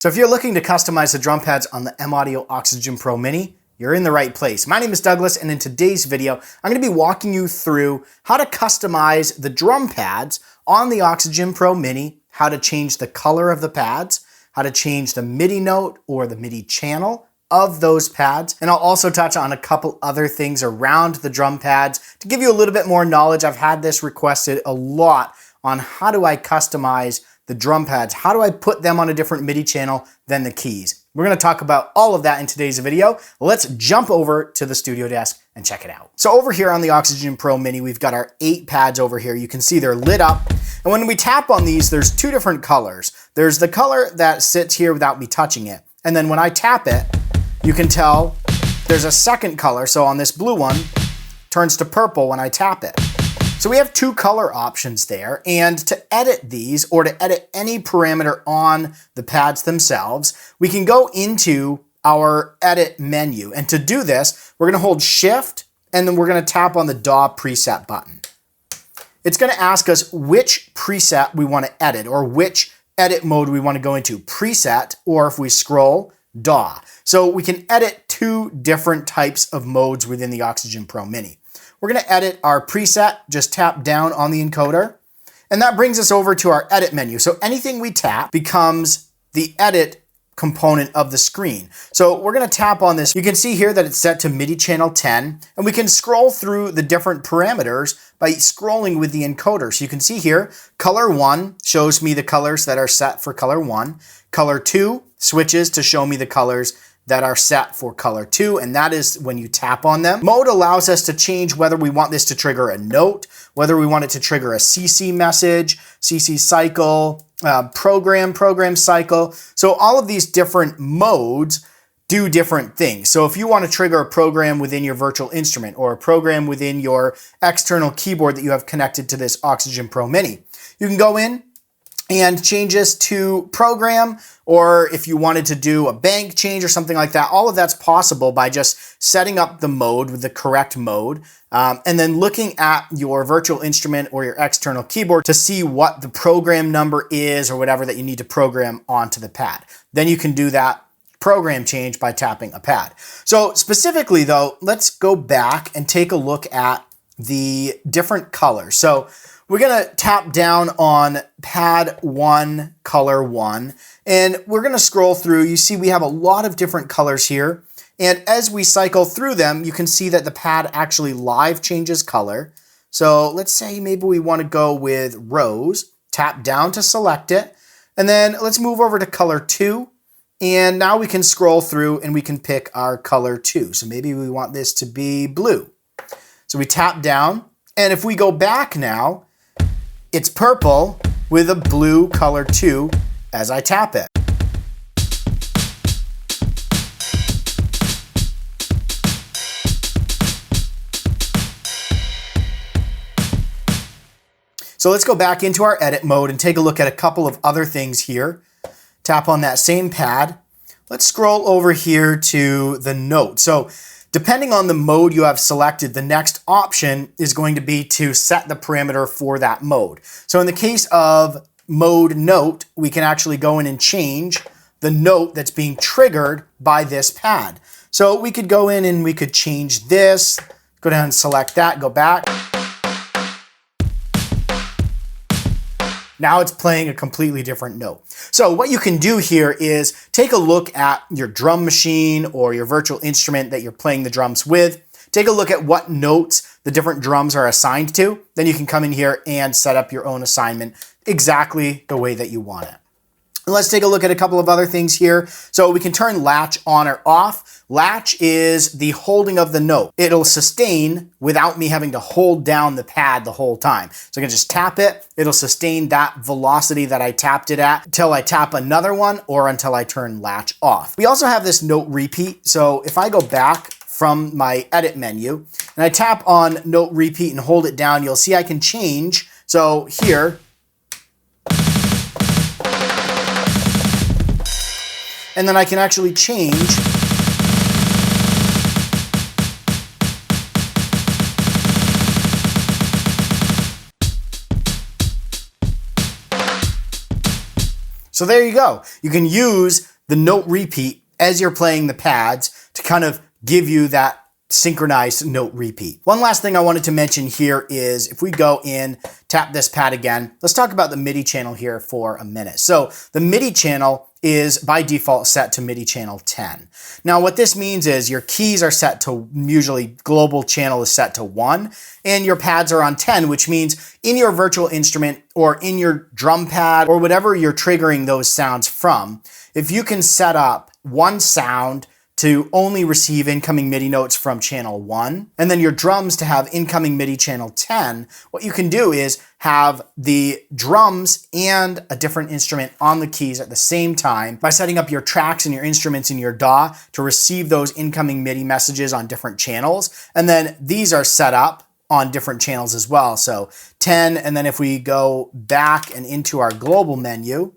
So if you're looking to customize the drum pads on the maudio Oxygen Pro Mini, you're in the right place. My name is Douglas, and in today's video, I'm gonna be walking you through how to customize the drum pads on the Oxygen Pro Mini, how to change the color of the pads, how to change the MIDI note or the MIDI channel of those pads, and I'll also touch on a couple other things around the drum pads to give you a little bit more knowledge. I've had this requested a lot on how do I customize the drum pads? How do I put them on a different MIDI channel than the keys? We're gonna talk about all of that in today's video. Let's jump over to the studio desk and check it out. So over here on the Oxygen Pro Mini, we've got our 8 pads over here. You can see they're lit up. And when we tap on these, there's 2 different colors. There's the color that sits here without me touching it. And then when I tap it, you can tell there's a second color. So on this blue one, turns to purple when I tap it. So we have 2 color options there, and to edit these or to edit any parameter on the pads themselves, we can go into our edit menu. And to do this, we're gonna hold Shift and then we're gonna tap on the DAW preset button. It's gonna ask us which preset we wanna edit or which edit mode we wanna go into, preset, or if we scroll, DAW. So we can edit 2 different types of modes within the Oxygen Pro Mini. We're gonna edit our preset, just tap down on the encoder, and that brings us over to our edit menu. So anything we tap becomes the edit component of the screen. So we're gonna tap on this. You can see here that it's set to MIDI channel 10, and we can scroll through the different parameters by scrolling with the encoder. So you can see here, color 1 shows me the colors that are set for color 1. Color 2 switches to show me the colors that are set for color 2, and that is when you tap on them. Mode allows us to change whether we want this to trigger a note, whether we want it to trigger a CC message, CC cycle, program cycle. So all of these different modes do different things. So if you want to trigger a program within your virtual instrument or a program within your external keyboard that you have connected to this Oxygen Pro Mini, you can go in and change this to program, or if you wanted to do a bank change or something like that, all of that's possible by just setting up the mode with the correct mode, and then looking at your virtual instrument or your external keyboard to see what the program number is or whatever that you need to program onto the pad. Then you can do that program change by tapping a pad. So specifically though, let's go back and take a look at the different colors. So we're gonna tap down on pad 1, color 1, and we're gonna scroll through. You see we have a lot of different colors here. And as we cycle through them, you can see that the pad actually live changes color. So let's say maybe we wanna go with rose, tap down to select it, and then let's move over to color 2. And now we can scroll through and we can pick our color 2. So maybe we want this to be blue. So we tap down, and if we go back now, it's purple with a blue color 2 as I tap it. So let's go back into our edit mode and take a look at a couple of other things here. Tap on that same pad. Let's scroll over here to the note. So depending on the mode you have selected, the next option is going to be to set the parameter for that mode. So in the case of mode note, we can actually go in and change the note that's being triggered by this pad. So we could go in and we could change this, go down and select that, go back. Now it's playing a completely different note. So what you can do here is take a look at your drum machine or your virtual instrument that you're playing the drums with. Take a look at what notes the different drums are assigned to. Then you can come in here and set up your own assignment exactly the way that you want it. Let's take a look at a couple of other things here. So we can turn latch on or off. Latch is the holding of the note. It'll sustain without me having to hold down the pad the whole time. So I can just tap it. It'll sustain that velocity that I tapped it at until I tap another one or until I turn latch off. We also have this note repeat. So if I go back from my edit menu and I tap on note repeat and hold it down, you'll see I can change. So here, and then I can actually change So there you go. You can use the note repeat as you're playing the pads to kind of give you that synchronized note repeat. One last thing I wanted to mention here is if we go in, tap this pad again, let's talk about the MIDI channel here for a minute. So the MIDI channel is by default set to MIDI channel 10. Now what this means is your keys are set to, usually global channel is set to 1, and your pads are on 10, which means in your virtual instrument or in your drum pad or whatever you're triggering those sounds from, if you can set up one sound to only receive incoming MIDI notes from channel 1, and then your drums to have incoming MIDI channel 10, what you can do is have the drums and a different instrument on the keys at the same time by setting up your tracks and your instruments in your DAW to receive those incoming MIDI messages on different channels. And then these are set up on different channels as well. So 10, and then if we go back and into our global menu,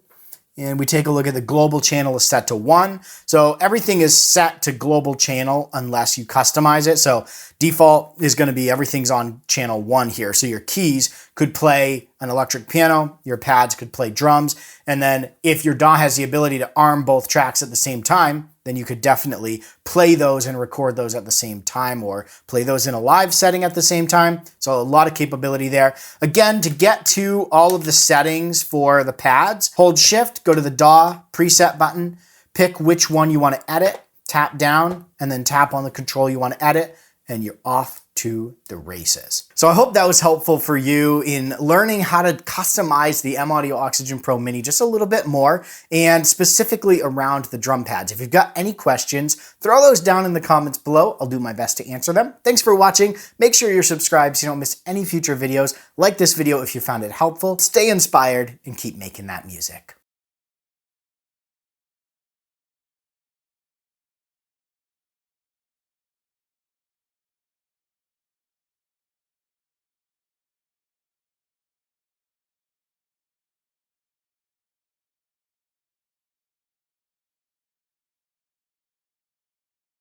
and we take a look at the global channel is set to 1. So everything is set to global channel unless you customize it. So default is going to be everything's on channel 1 here. So your keys could play an electric piano, your pads could play drums. And then if your DAW has the ability to arm both tracks at the same time, then you could definitely play those and record those at the same time or play those in a live setting at the same time. So a lot of capability there. Again, to get to all of the settings for the pads, hold Shift, go to the DAW preset button, pick which one you want to edit, tap down, and then tap on the control you want to edit, and you're off to the races. So I hope that was helpful for you in learning how to customize the maudio Oxygen Pro Mini just a little bit more, and specifically around the drum pads. If you've got any questions, throw those down in the comments below. I'll do my best to answer them. Thanks for watching. Make sure you're subscribed so you don't miss any future videos. Like this video if you found it helpful. Stay inspired and keep making that music.